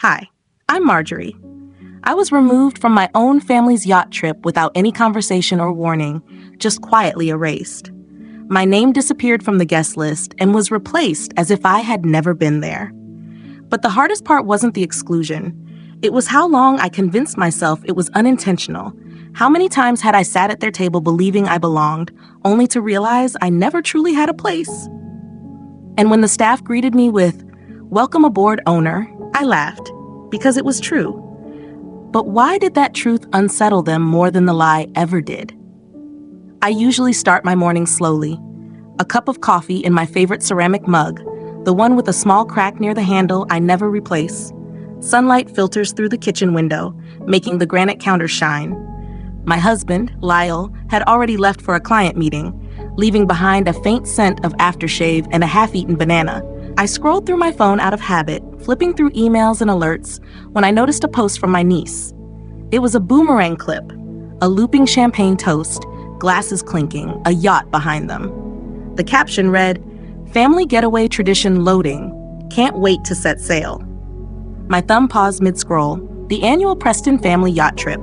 Hi, I'm Marjorie. I was removed from my own family's yacht trip without any conversation or warning, just quietly erased. My name disappeared from the guest list and was replaced as if I had never been there. But the hardest part wasn't the exclusion. It was how long I convinced myself it was unintentional. How many times had I sat at their table believing I belonged, only to realize I never truly had a place? And when the staff greeted me with, "Welcome aboard, owner," I laughed, because it was true. But why did that truth unsettle them more than the lie ever did? I usually start my morning slowly. A cup of coffee in my favorite ceramic mug, the one with a small crack near the handle I never replace. Sunlight filters through the kitchen window, making the granite counter shine. My husband, Lyle, had already left for a client meeting, leaving behind a faint scent of aftershave and a half-eaten banana. I scrolled through my phone out of habit, flipping through emails and alerts, when I noticed a post from my niece. It was a boomerang clip, a looping champagne toast, glasses clinking, a yacht behind them. The caption read, "Family getaway tradition loading. Can't wait to set sail." My thumb paused mid-scroll. The annual Preston family yacht trip.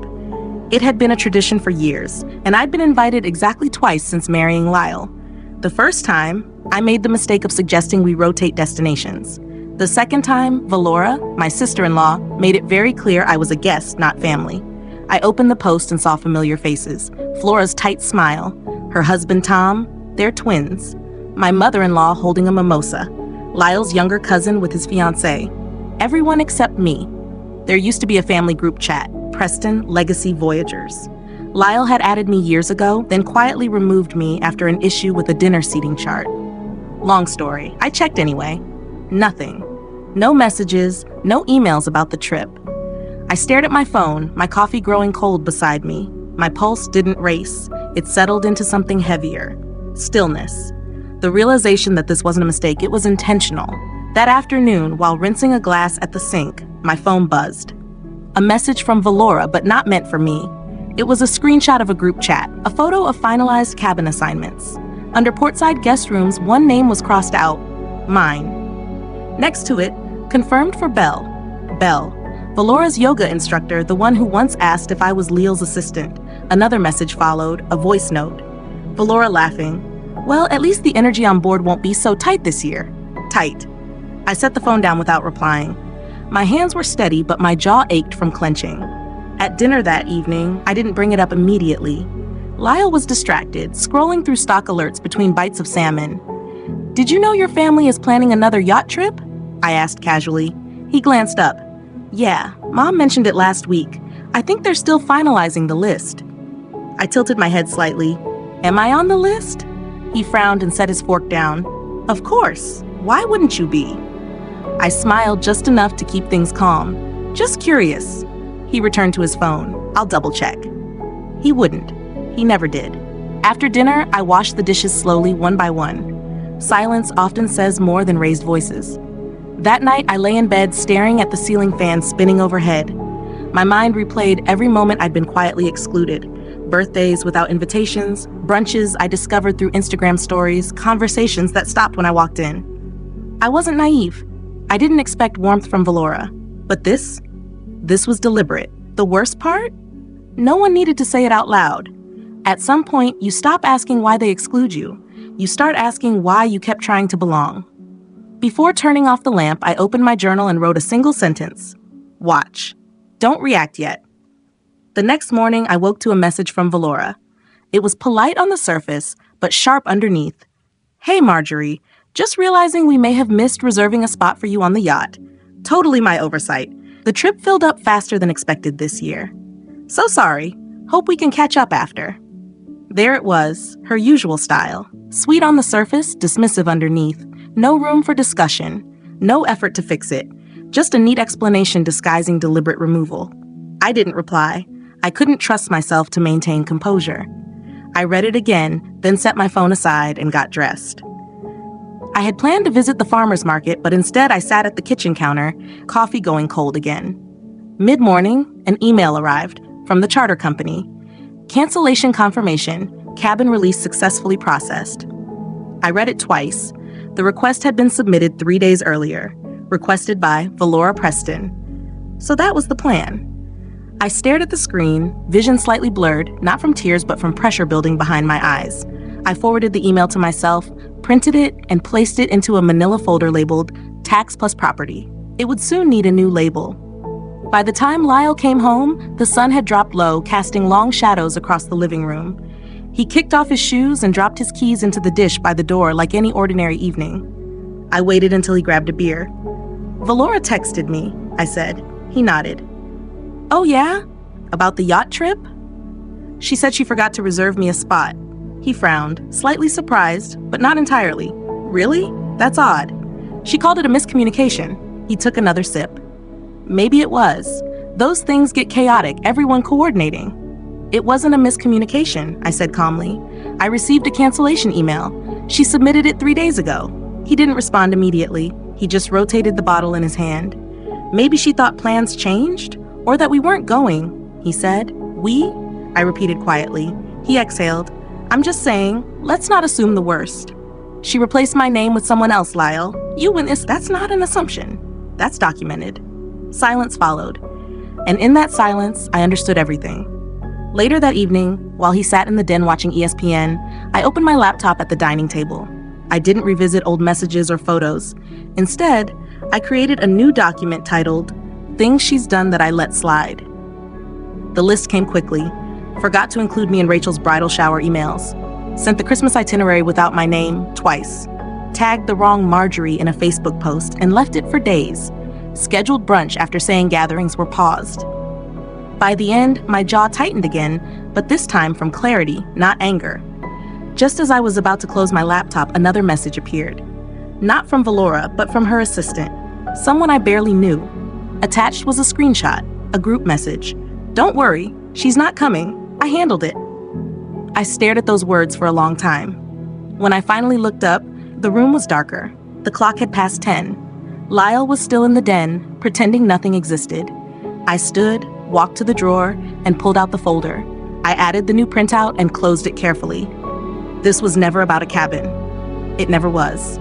It had been a tradition for years, and I'd been invited exactly twice since marrying Lyle. The first time, I made the mistake of suggesting we rotate destinations. The second time, Valora, my sister-in-law, made it very clear I was a guest, not family. I opened the post and saw familiar faces. Flora's tight smile, her husband Tom, they're twins. My mother-in-law holding a mimosa, Lyle's younger cousin with his fiancée. Everyone except me. There used to be a family group chat, Preston Legacy Voyagers. Lyle had added me years ago, then quietly removed me after an issue with a dinner seating chart. Long story, I checked anyway. Nothing. No messages, no emails about the trip. I stared at my phone, my coffee growing cold beside me. My pulse didn't race. It settled into something heavier. Stillness. The realization that this wasn't a mistake, it was intentional. That afternoon, while rinsing a glass at the sink, my phone buzzed. A message from Valora, but not meant for me. It was a screenshot of a group chat, a photo of finalized cabin assignments. Under portside guest rooms, one name was crossed out, mine. Next to it, confirmed for Belle. Belle, Valora's yoga instructor, the one who once asked if I was Leal's assistant. Another message followed, a voice note. Valora laughing. "Well, at least the energy on board won't be so tight this year." Tight. I set the phone down without replying. My hands were steady, but my jaw ached from clenching. At dinner that evening, I didn't bring it up immediately. Lyle was distracted, scrolling through stock alerts between bites of salmon. "Did you know your family is planning another yacht trip?" I asked casually. He glanced up. "Yeah, Mom mentioned it last week. I think they're still finalizing the list." I tilted my head slightly. "Am I on the list?" He frowned and set his fork down. "Of course. Why wouldn't you be?" I smiled just enough to keep things calm. "Just curious." He returned to his phone. "I'll double check." He wouldn't. He never did. After dinner, I washed the dishes slowly, one by one. Silence often says more than raised voices. That night, I lay in bed staring at the ceiling fan spinning overhead. My mind replayed every moment I'd been quietly excluded. Birthdays without invitations, brunches I discovered through Instagram stories, conversations that stopped when I walked in. I wasn't naive. I didn't expect warmth from Valora. But this was deliberate. The worst part? No one needed to say it out loud. At some point, you stop asking why they exclude you. You start asking why you kept trying to belong. Before turning off the lamp, I opened my journal and wrote a single sentence. Watch. Don't react yet. The next morning, I woke to a message from Valora. It was polite on the surface, but sharp underneath. "Hey, Marjorie. Just realizing we may have missed reserving a spot for you on the yacht. Totally my oversight. The trip filled up faster than expected this year. So sorry. Hope we can catch up after." There it was, her usual style. Sweet on the surface, dismissive underneath. No room for discussion. No effort to fix it. Just a neat explanation disguising deliberate removal. I didn't reply. I couldn't trust myself to maintain composure. I read it again, then set my phone aside and got dressed. I had planned to visit the farmer's market, but instead I sat at the kitchen counter, coffee going cold again. Mid-morning, an email arrived from the charter company. Cancellation confirmation, cabin release successfully processed. I read it twice. The request had been submitted 3 days earlier. Requested by Valora Preston. So that was the plan. I stared at the screen, vision slightly blurred, not from tears but from pressure building behind my eyes. I forwarded the email to myself, printed it, and placed it into a manila folder labeled Tax Plus Property. It would soon need a new label. By the time Lyle came home, the sun had dropped low, casting long shadows across the living room. He kicked off his shoes and dropped his keys into the dish by the door like any ordinary evening. I waited until he grabbed a beer. "Valora texted me," I said. He nodded. "Oh yeah? About the yacht trip?" "She said she forgot to reserve me a spot." He frowned, slightly surprised, but not entirely. "Really? That's odd." "She called it a miscommunication." He took another sip. "Maybe it was. Those things get chaotic, everyone coordinating." "It wasn't a miscommunication," I said calmly. "I received a cancellation email. She submitted it 3 days ago." He didn't respond immediately. He just rotated the bottle in his hand. "Maybe she thought plans changed? Or that we weren't going," he said. "We?" I repeated quietly. He exhaled. "I'm just saying, let's not assume the worst." "She replaced my name with someone else, Lyle. You witnessed. That's not an assumption. That's documented." Silence followed. And in that silence, I understood everything. Later that evening, while he sat in the den watching ESPN, I opened my laptop at the dining table. I didn't revisit old messages or photos. Instead, I created a new document titled, Things She's Done That I Let Slide. The list came quickly. Forgot to include me in Rachel's bridal shower emails. Sent the Christmas itinerary without my name twice. Tagged the wrong Marjorie in a Facebook post and left it for days. Scheduled brunch after saying gatherings were paused. By the end, my jaw tightened again, but this time from clarity, not anger. Just as I was about to close my laptop, another message appeared. Not from Valora, but from her assistant. Someone I barely knew. Attached was a screenshot, a group message. "Don't worry, she's not coming. I handled it." I stared at those words for a long time. When I finally looked up, the room was darker. The clock had passed 10. Lyle was still in the den, pretending nothing existed. I stood, walked to the drawer, and pulled out the folder. I added the new printout and closed it carefully. This was never about a cabin. It never was.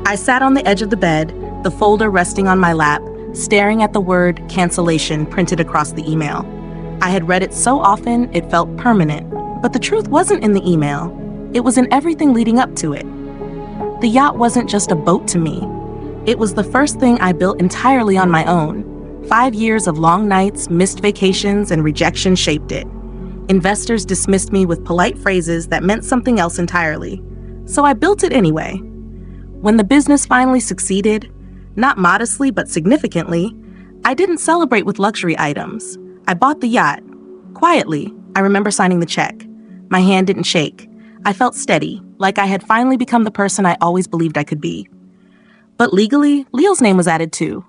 I sat on the edge of the bed, the folder resting on my lap, staring at the word cancellation printed across the email. I had read it so often it felt permanent, but the truth wasn't in the email. It was in everything leading up to it. The yacht wasn't just a boat to me. It was the first thing I built entirely on my own. 5 years of long nights, missed vacations, and rejection shaped it. Investors dismissed me with polite phrases that meant something else entirely. So I built it anyway. When the business finally succeeded, not modestly but significantly, I didn't celebrate with luxury items. I bought the yacht. Quietly, I remember signing the check. My hand didn't shake. I felt steady, like I had finally become the person I always believed I could be. But legally, Leo's name was added too.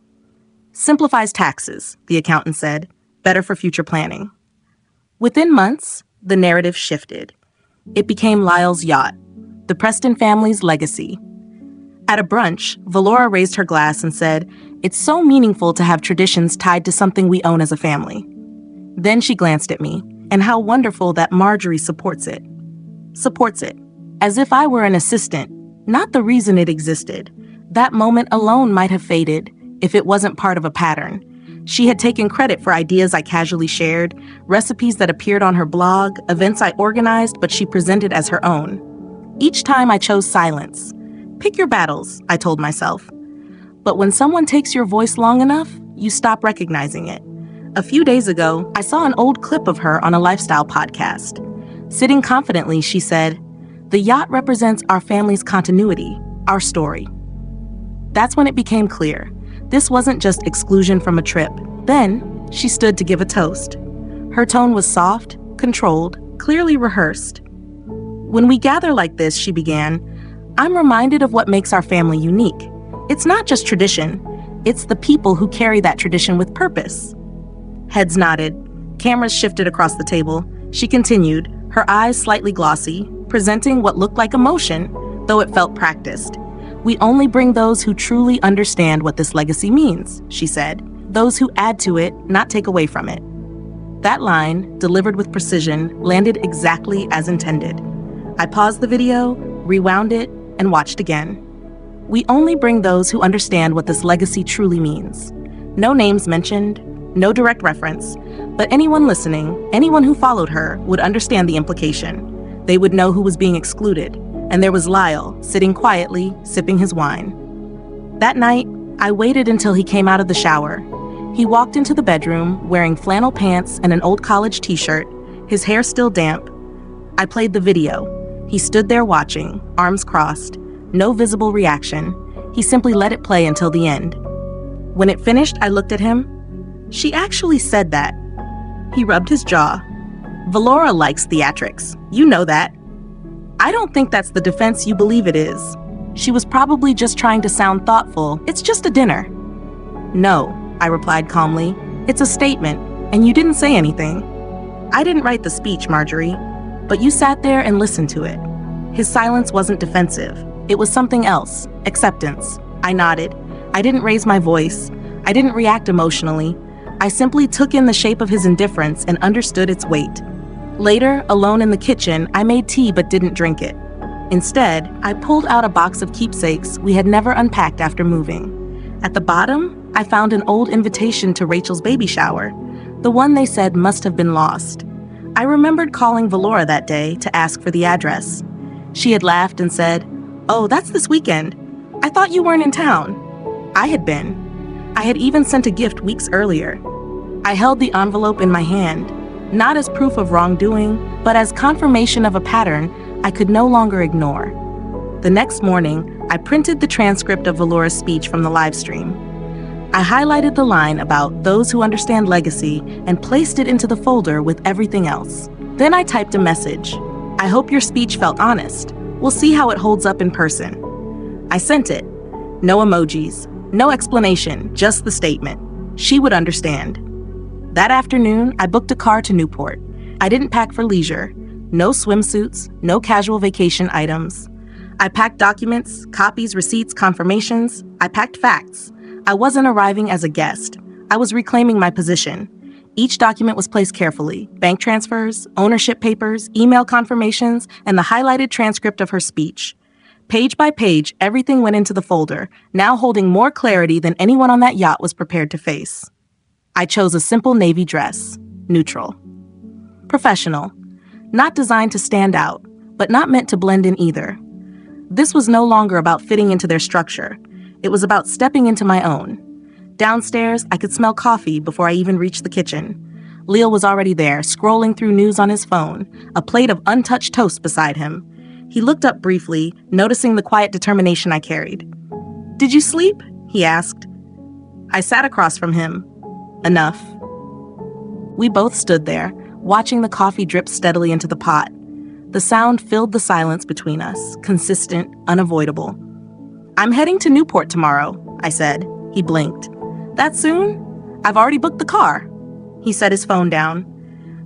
"Simplifies taxes," the accountant said. "Better for future planning." Within months, the narrative shifted. It became Lyle's yacht, the Preston family's legacy. At a brunch, Valora raised her glass and said, "It's so meaningful to have traditions tied to something we own as a family." Then she glanced at me, and how wonderful that Marjorie supports it. Supports it. As if I were an assistant, not the reason it existed. That moment alone might have faded if it wasn't part of a pattern. She had taken credit for ideas I casually shared, recipes that appeared on her blog, events I organized but she presented as her own. Each time I chose silence. Pick your battles, I told myself. But when someone takes your voice long enough, you stop recognizing it. A few days ago, I saw an old clip of her on a lifestyle podcast. Sitting confidently, she said, "The yacht represents our family's continuity, our story." That's when it became clear. This wasn't just exclusion from a trip. Then, she stood to give a toast. Her tone was soft, controlled, clearly rehearsed. "When we gather like this," she began, "I'm reminded of what makes our family unique. It's not just tradition. It's the people who carry that tradition with purpose." Heads nodded. Cameras shifted across the table. She continued, her eyes slightly glossy, presenting what looked like emotion, though it felt practiced. "We only bring those who truly understand what this legacy means," she said. "Those who add to it, not take away from it." That line, delivered with precision, landed exactly as intended. I paused the video, rewound it, and watched again. "We only bring those who understand what this legacy truly means." No names mentioned, no direct reference, but anyone listening, anyone who followed her, would understand the implication. They would know who was being excluded, and there was Lyle, sitting quietly, sipping his wine. That night, I waited until he came out of the shower. He walked into the bedroom, wearing flannel pants and an old college t-shirt, his hair still damp. I played the video. He stood there watching, arms crossed, no visible reaction. He simply let it play until the end. When it finished, I looked at him. She actually said that. He rubbed his jaw. Valora likes theatrics. You know that. I don't think that's the defense you believe it is. She was probably just trying to sound thoughtful. It's just a dinner. No, I replied calmly. It's a statement, and you didn't say anything. I didn't write the speech, Marjorie, but you sat there and listened to it. His silence wasn't defensive. It was something else, acceptance. I nodded. I didn't raise my voice. I didn't react emotionally. I simply took in the shape of his indifference and understood its weight. Later, alone in the kitchen, I made tea but didn't drink it. Instead, I pulled out a box of keepsakes we had never unpacked after moving. At the bottom, I found an old invitation to Rachel's baby shower, the one they said must have been lost. I remembered calling Valora that day to ask for the address. She had laughed and said, "Oh, that's this weekend. I thought you weren't in town." I had been. I had even sent a gift weeks earlier. I held the envelope in my hand, not as proof of wrongdoing, but as confirmation of a pattern I could no longer ignore. The next morning, I printed the transcript of Valora's speech from the live stream. I highlighted the line about those who understand legacy and placed it into the folder with everything else. Then I typed a message. "I hope your speech felt honest. We'll see how it holds up in person." I sent it. No emojis, no explanation, just the statement. She would understand. That afternoon, I booked a car to Newport. I didn't pack for leisure. No swimsuits, no casual vacation items. I packed documents, copies, receipts, confirmations. I packed facts. I wasn't arriving as a guest. I was reclaiming my position. Each document was placed carefully: bank transfers, ownership papers, email confirmations, and the highlighted transcript of her speech. Page by page, everything went into the folder, now holding more clarity than anyone on that yacht was prepared to face. I chose a simple navy dress, neutral. Professional, not designed to stand out, but not meant to blend in either. This was no longer about fitting into their structure. It was about stepping into my own. Downstairs, I could smell coffee before I even reached the kitchen. Leo was already there, scrolling through news on his phone, a plate of untouched toast beside him. He looked up briefly, noticing the quiet determination I carried. "Did you sleep?" he asked. I sat across from him. Enough. We both stood there, watching the coffee drip steadily into the pot. The sound filled the silence between us, consistent, unavoidable. "I'm heading to Newport tomorrow," I said. He blinked. "That soon? I've already booked the car." He set his phone down.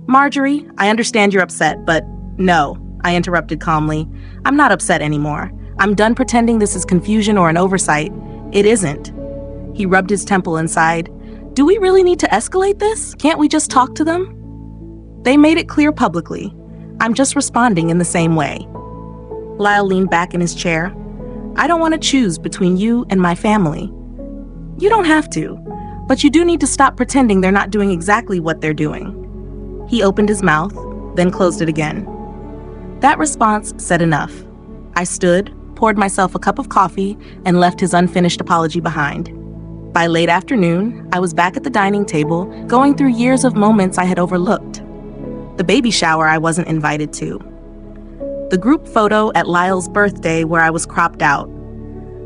"Marjorie, I understand you're upset, but no," I interrupted calmly. "I'm not upset anymore. I'm done pretending this is confusion or an oversight. It isn't." He rubbed his temple and sighed. "Do we really need to escalate this? Can't we just talk to them?" They made it clear publicly. I'm just responding in the same way. Lyle leaned back in his chair. "I don't want to choose between you and my family." "You don't have to, but you do need to stop pretending they're not doing exactly what they're doing." He opened his mouth, then closed it again. That response said enough. I stood, poured myself a cup of coffee, and left his unfinished apology behind. By late afternoon, I was back at the dining table, going through years of moments I had overlooked. The baby shower I wasn't invited to. The group photo at Lyle's birthday where I was cropped out.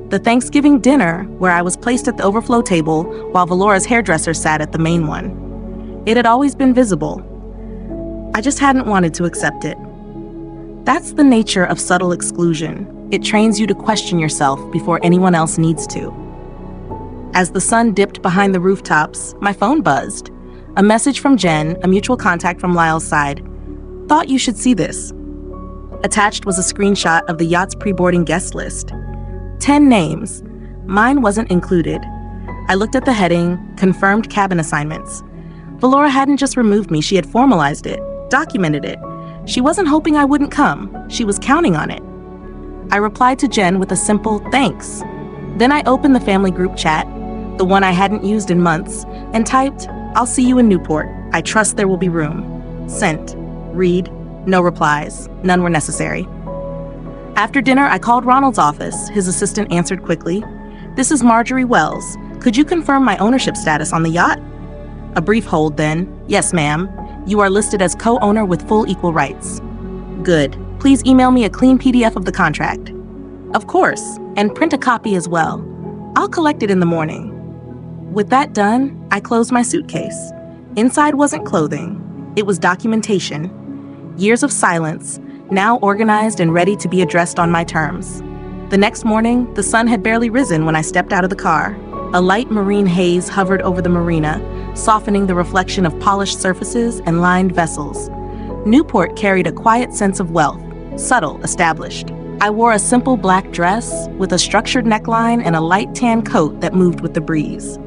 The Thanksgiving dinner where I was placed at the overflow table while Valora's hairdresser sat at the main one. It had always been visible. I just hadn't wanted to accept it. That's the nature of subtle exclusion. It trains you to question yourself before anyone else needs to. As the sun dipped behind the rooftops, my phone buzzed. A message from Jen, a mutual contact from Lyle's side. "Thought you should see this." Attached was a screenshot of the yacht's pre-boarding guest list. 10 names. Mine wasn't included. I looked at the heading, confirmed cabin assignments. Valora hadn't just removed me, she had formalized it, documented it. She wasn't hoping I wouldn't come, she was counting on it. I replied to Jen with a simple thanks. Then I opened the family group chat. the one I hadn't used in months, and typed, "I'll see you in Newport. I trust there will be room." Sent. Read. No replies. None were necessary. After dinner, I called Ronald's office. His assistant answered quickly. "This is Marjorie Wells. Could you confirm my ownership status on the yacht?" A brief hold, then. "Yes, ma'am. You are listed as co-owner with full equal rights." "Good. Please email me a clean PDF of the contract." "Of course, and print a copy as well. I'll collect it in the morning." With that done, I closed my suitcase. Inside wasn't clothing. It was documentation. Years of silence, now organized and ready to be addressed on my terms. The next morning, the sun had barely risen when I stepped out of the car. A light marine haze hovered over the marina, softening the reflection of polished surfaces and lined vessels. Newport carried a quiet sense of wealth, subtle, established. I wore a simple black dress with a structured neckline and a light tan coat that moved with the breeze.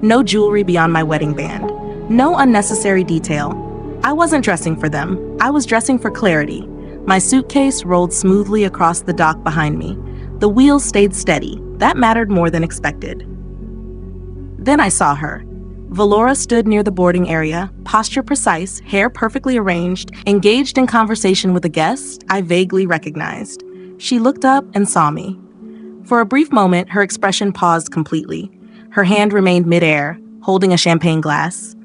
No jewelry beyond my wedding band. No unnecessary detail. I wasn't dressing for them. I was dressing for clarity. My suitcase rolled smoothly across the dock behind me. The wheels stayed steady. That mattered more than expected. Then I saw her. Valora stood near the boarding area, posture precise, hair perfectly arranged, engaged in conversation with a guest I vaguely recognized. She looked up and saw me. For a brief moment, her expression paused completely. Her hand remained midair, holding a champagne glass.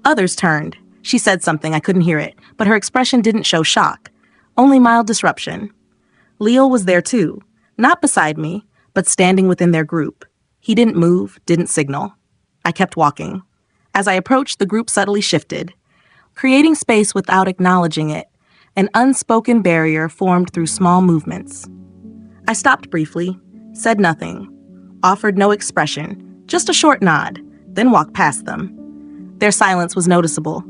Others turned. She said something, I couldn't hear it, but her expression didn't show shock, only mild disruption. Leo was there too, not beside me, but standing within their group. He didn't move, didn't signal. I kept walking. As I approached, the group subtly shifted, creating space without acknowledging it. An unspoken barrier formed through small movements. I stopped briefly, said nothing, offered no expression, just a short nod, then walked past them. Their silence was noticeable.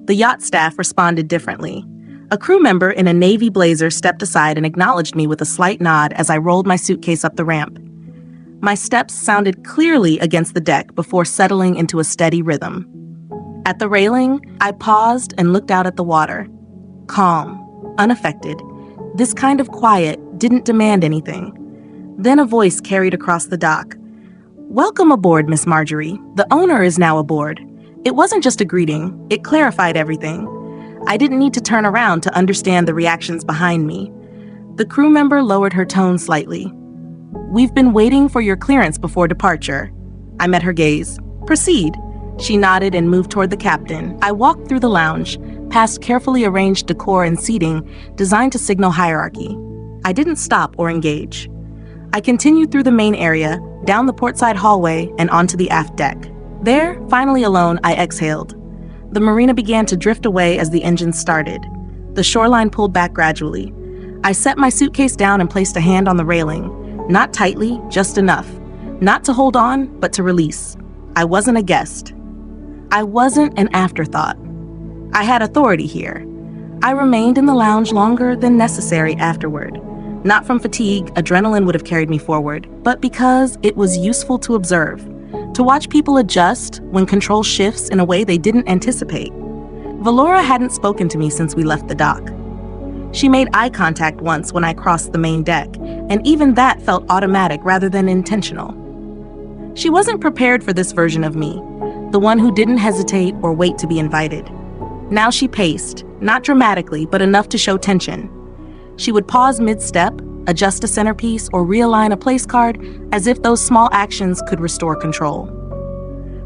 The yacht staff responded differently. A crew member in a navy blazer stepped aside and acknowledged me with a slight nod as I rolled my suitcase up the ramp. My steps sounded clearly against the deck before settling into a steady rhythm. At the railing, I paused and looked out at the water. Calm, unaffected. This kind of quiet didn't demand anything. Then a voice carried across the dock. "Welcome aboard, Miss Marjorie. The owner is now aboard." It wasn't just a greeting, it clarified everything. I didn't need to turn around to understand the reactions behind me. The crew member lowered her tone slightly. "We've been waiting for your clearance before departure." I met her gaze. "Proceed." She nodded and moved toward the captain. I walked through the lounge, past carefully arranged decor and seating designed to signal hierarchy. I didn't stop or engage. I continued through the main area, down the portside hallway, and onto the aft deck. There, finally alone, I exhaled. The marina began to drift away as the engines started. The shoreline pulled back gradually. I set my suitcase down and placed a hand on the railing. Not tightly, just enough. Not to hold on, but to release. I wasn't a guest. I wasn't an afterthought. I had authority here. I remained in the lounge longer than necessary afterward. Not from fatigue, adrenaline would have carried me forward, but because it was useful to observe. To watch people adjust when control shifts in a way they didn't anticipate. Valora hadn't spoken to me since we left the dock. She made eye contact once when I crossed the main deck, and even that felt automatic rather than intentional. She wasn't prepared for this version of me, the one who didn't hesitate or wait to be invited. Now she paced, not dramatically, but enough to show tension. She would pause mid-step, adjust a centerpiece, or realign a place card as if those small actions could restore control.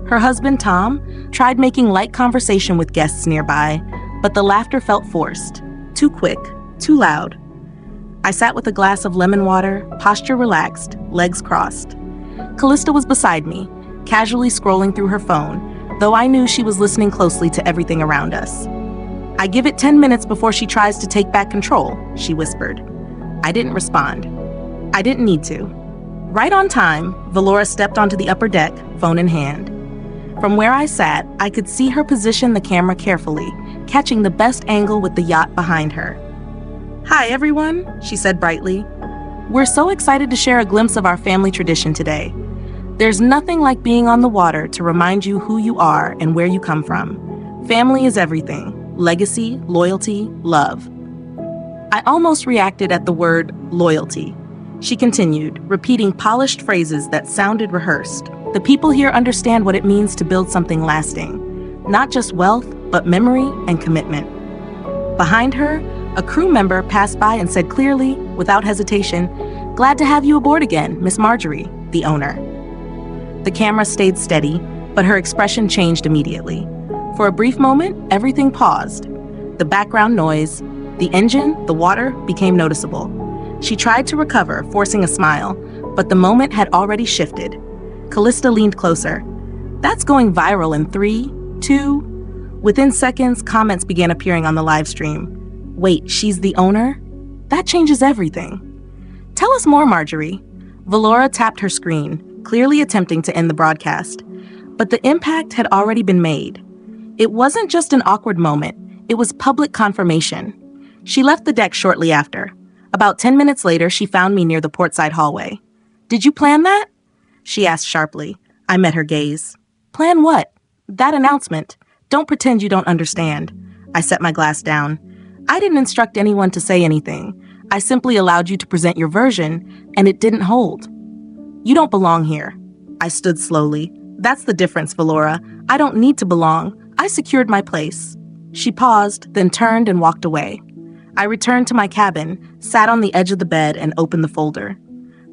Her husband, Tom, tried making light conversation with guests nearby, but the laughter felt forced, too quick, too loud. I sat with a glass of lemon water, posture relaxed, legs crossed. Callista was beside me, casually scrolling through her phone, though I knew she was listening closely to everything around us. "I give it 10 minutes before she tries to take back control," she whispered. I didn't respond. I didn't need to. Right on time, Valora stepped onto the upper deck, phone in hand. From where I sat, I could see her position the camera carefully, catching the best angle with the yacht behind her. "Hi, everyone," she said brightly. "We're so excited to share a glimpse of our family tradition today. There's nothing like being on the water to remind you who you are and where you come from. Family is everything. Legacy, loyalty, love." I almost reacted at the word loyalty. She continued, repeating polished phrases that sounded rehearsed. The people here understand what it means to build something lasting, not just wealth, but memory and commitment. Behind her, a crew member passed by and said clearly, without hesitation, "Glad to have you aboard again, Miss Marjorie," the owner. The camera stayed steady, but her expression changed immediately. For a brief moment, everything paused. The background noise, the engine, the water became noticeable. She tried to recover, forcing a smile, but the moment had already shifted. Callista leaned closer. "That's going viral in 3, 2..." Within seconds, comments began appearing on the live stream. "Wait, she's the owner? That changes everything." "Tell us more, Marjorie." Valora tapped her screen, clearly attempting to end the broadcast. But the impact had already been made. It wasn't just an awkward moment, it was public confirmation. She left the deck shortly after. About 10 minutes later, she found me near the portside hallway. "Did you plan that?" she asked sharply. I met her gaze. "Plan what?" "That announcement. Don't pretend you don't understand." I set my glass down. "I didn't instruct anyone to say anything. I simply allowed you to present your version, and it didn't hold." "You don't belong here." I stood slowly. "That's the difference, Valora. I don't need to belong. I secured my place." She paused, then turned and walked away. I returned to my cabin, sat on the edge of the bed, and opened the folder.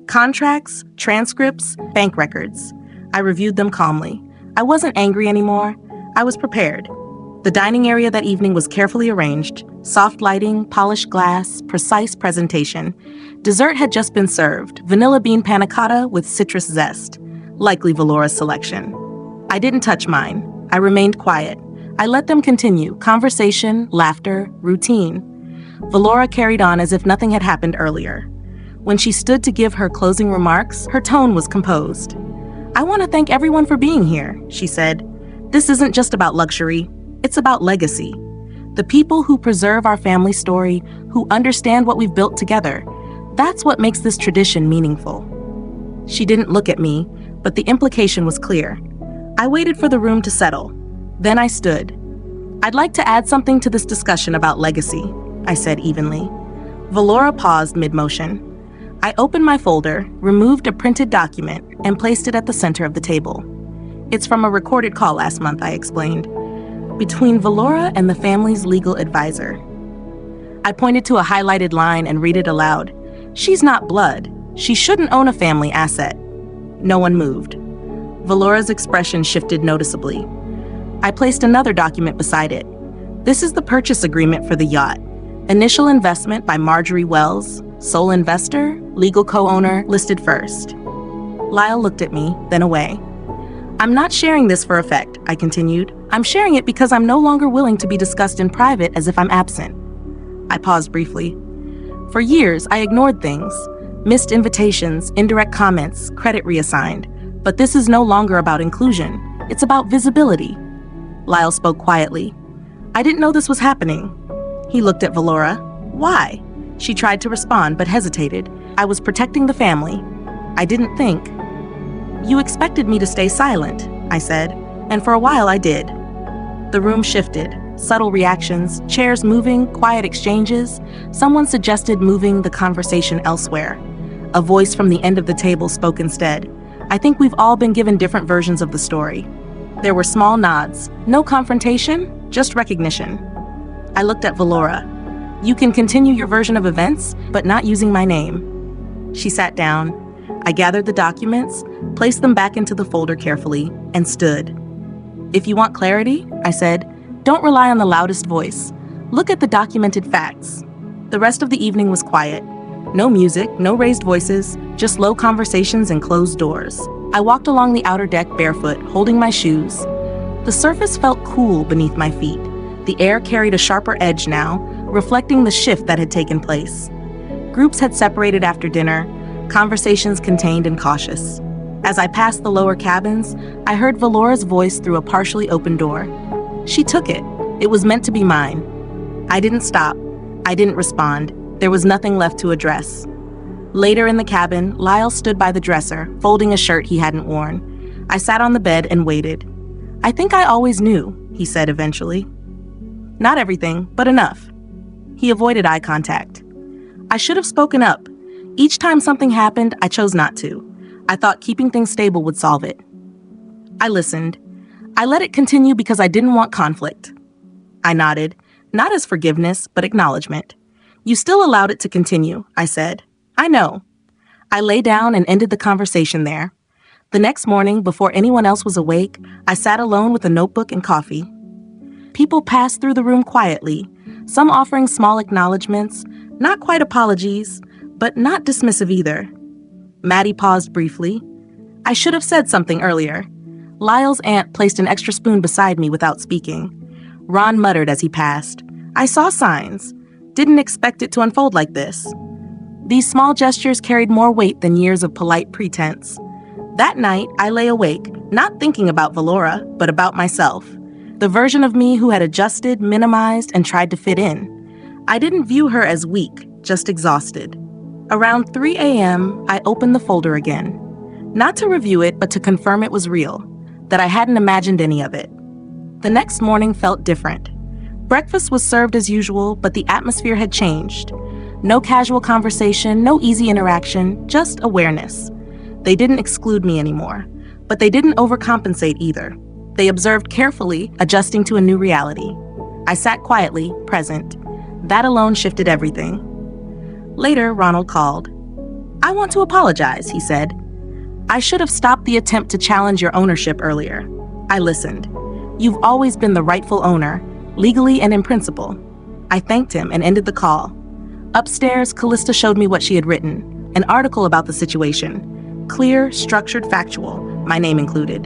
Contracts, transcripts, bank records. I reviewed them calmly. I wasn't angry anymore. I was prepared. The dining area that evening was carefully arranged. Soft lighting, polished glass, precise presentation. Dessert had just been served, vanilla bean panna cotta with citrus zest. Likely Valora's selection. I didn't touch mine. I remained quiet. I let them continue, conversation, laughter, routine. Valora carried on as if nothing had happened earlier. When she stood to give her closing remarks, her tone was composed. "I want to thank everyone for being here," she said. "This isn't just about luxury, it's about legacy. The people who preserve our family story, who understand what we've built together, that's what makes this tradition meaningful." She didn't look at me, but the implication was clear. I waited for the room to settle. Then I stood. "I'd like to add something to this discussion about legacy," I said evenly. Valora paused mid-motion. I opened my folder, removed a printed document, and placed it at the center of the table. "It's from a recorded call last month," I explained, "between Valora and the family's legal advisor." I pointed to a highlighted line and read it aloud. "She's not blood. She shouldn't own a family asset." No one moved. Valora's expression shifted noticeably. I placed another document beside it. "This is the purchase agreement for the yacht. Initial investment by Marjorie Wells, sole investor, legal co-owner, listed first." Lyle looked at me, then away. "I'm not sharing this for effect," I continued. "I'm sharing it because I'm no longer willing to be discussed in private as if I'm absent." I paused briefly. For years, I ignored things. Missed invitations, indirect comments, credit reassigned. But this is no longer about inclusion. It's about visibility. Lyle spoke quietly. "I didn't know this was happening." He looked at Valora. "Why?" She tried to respond, but hesitated. "I was protecting the family. I didn't think." "You expected me to stay silent," I said, and for a while I did. The room shifted. Subtle reactions, chairs moving, quiet exchanges. Someone suggested moving the conversation elsewhere. A voice from the end of the table spoke instead. "I think we've all been given different versions of the story." There were small nods. No confrontation, just recognition. I looked at Valora. "You can continue your version of events, but not using my name." She sat down. I gathered the documents, placed them back into the folder carefully, and stood. "If you want clarity," I said, "don't rely on the loudest voice. Look at the documented facts." The rest of the evening was quiet. No music, no raised voices, just low conversations and closed doors. I walked along the outer deck barefoot, holding my shoes. The surface felt cool beneath my feet. The air carried a sharper edge now, reflecting the shift that had taken place. Groups had separated after dinner, conversations contained and cautious. As I passed the lower cabins, I heard Valora's voice through a partially open door. She took it. It was meant to be mine. I didn't stop. I didn't respond. There was nothing left to address. Later in the cabin, Lyle stood by the dresser, folding a shirt he hadn't worn. I sat on the bed and waited. "I think I always knew," he said eventually. "Not everything, but enough." He avoided eye contact. I should have spoken up. Each time something happened, I chose not to. I thought keeping things stable would solve it. I listened. I let it continue because I didn't want conflict. I nodded, not as forgiveness, but acknowledgement. You still allowed it to continue, I said. I know. I lay down and ended the conversation there. The next morning, before anyone else was awake, I sat alone with a notebook and coffee. People passed through the room quietly, some offering small acknowledgments, not quite apologies, but not dismissive either. Maddie paused briefly. I should have said something earlier. Lyle's aunt placed an extra spoon beside me without speaking. Ron muttered as he passed. I saw signs. Didn't expect it to unfold like this. These small gestures carried more weight than years of polite pretense. That night, I lay awake, not thinking about Valora, but about myself. The version of me who had adjusted, minimized, and tried to fit in. I didn't view her as weak, just exhausted. Around 3 a.m., I opened the folder again. Not to review it, but to confirm it was real, that I hadn't imagined any of it. The next morning felt different. Breakfast was served as usual, but the atmosphere had changed. No casual conversation, no easy interaction, just awareness. They didn't exclude me anymore, but they didn't overcompensate either. They observed carefully, adjusting to a new reality. I sat quietly, present. That alone shifted everything. Later, Ronald called. I want to apologize, he said. I should have stopped the attempt to challenge your ownership earlier. I listened. You've always been the rightful owner, legally and in principle. I thanked him and ended the call. Upstairs, Callista showed me what she had written, an article about the situation. Clear, structured, factual, my name included.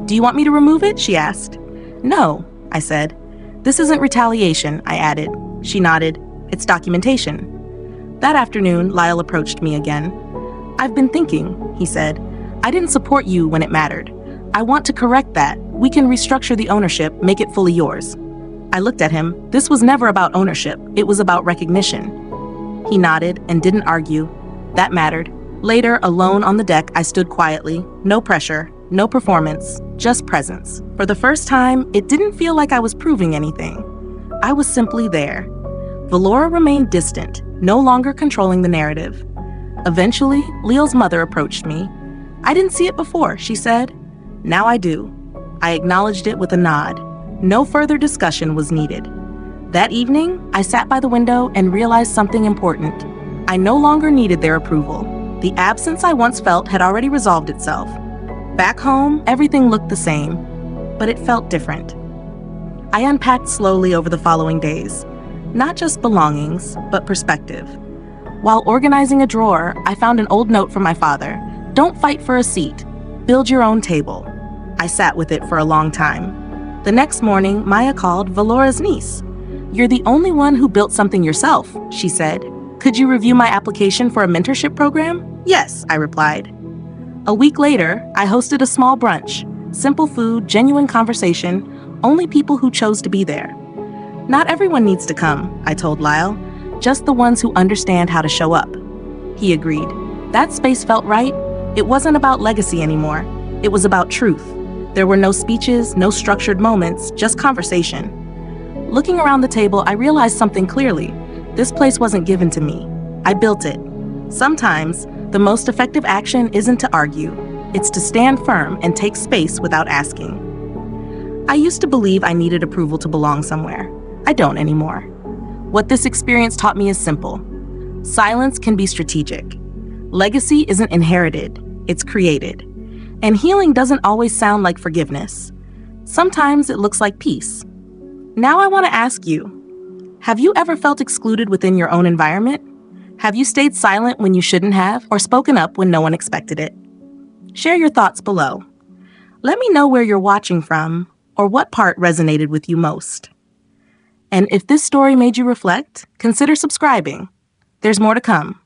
Do you want me to remove it? She asked. No, I said. This isn't retaliation, I added. She nodded. It's documentation. That afternoon, Lyle approached me again. I've been thinking, he said. I didn't support you when it mattered. I want to correct that. We can restructure the ownership, make it fully yours. I looked at him. This was never about ownership. It was about recognition. He nodded and didn't argue. That mattered. Later, alone on the deck, I stood quietly. No pressure, no performance, just presence. For the first time, it didn't feel like I was proving anything. I was simply there. Valora remained distant, no longer controlling the narrative. Eventually, Leo's mother approached me. I didn't see it before, she said. Now I do. I acknowledged it with a nod. No further discussion was needed. That evening, I sat by the window and realized something important. I no longer needed their approval. The absence I once felt had already resolved itself. Back home, everything looked the same, but it felt different. I unpacked slowly over the following days. Not just belongings, but perspective. While organizing a drawer, I found an old note from my father. Don't fight for a seat. Build your own table. I sat with it for a long time. The next morning, Maya called, Valora's niece. You're the only one who built something yourself, she said. Could you review my application for a mentorship program? Yes, I replied. A week later, I hosted a small brunch. Simple food, genuine conversation, only people who chose to be there. Not everyone needs to come, I told Lyle. Just the ones who understand how to show up. He agreed. That space felt right. It wasn't about legacy anymore. It was about truth. There were no speeches, no structured moments, just conversation. Looking around the table, I realized something clearly. This place wasn't given to me. I built it. Sometimes, the most effective action isn't to argue. It's to stand firm and take space without asking. I used to believe I needed approval to belong somewhere. I don't anymore. What this experience taught me is simple. Silence can be strategic. Legacy isn't inherited, it's created. And healing doesn't always sound like forgiveness. Sometimes it looks like peace. Now I want to ask you, have you ever felt excluded within your own environment? Have you stayed silent when you shouldn't have, or spoken up when no one expected it? Share your thoughts below. Let me know where you're watching from, or what part resonated with you most. And if this story made you reflect, consider subscribing. There's more to come.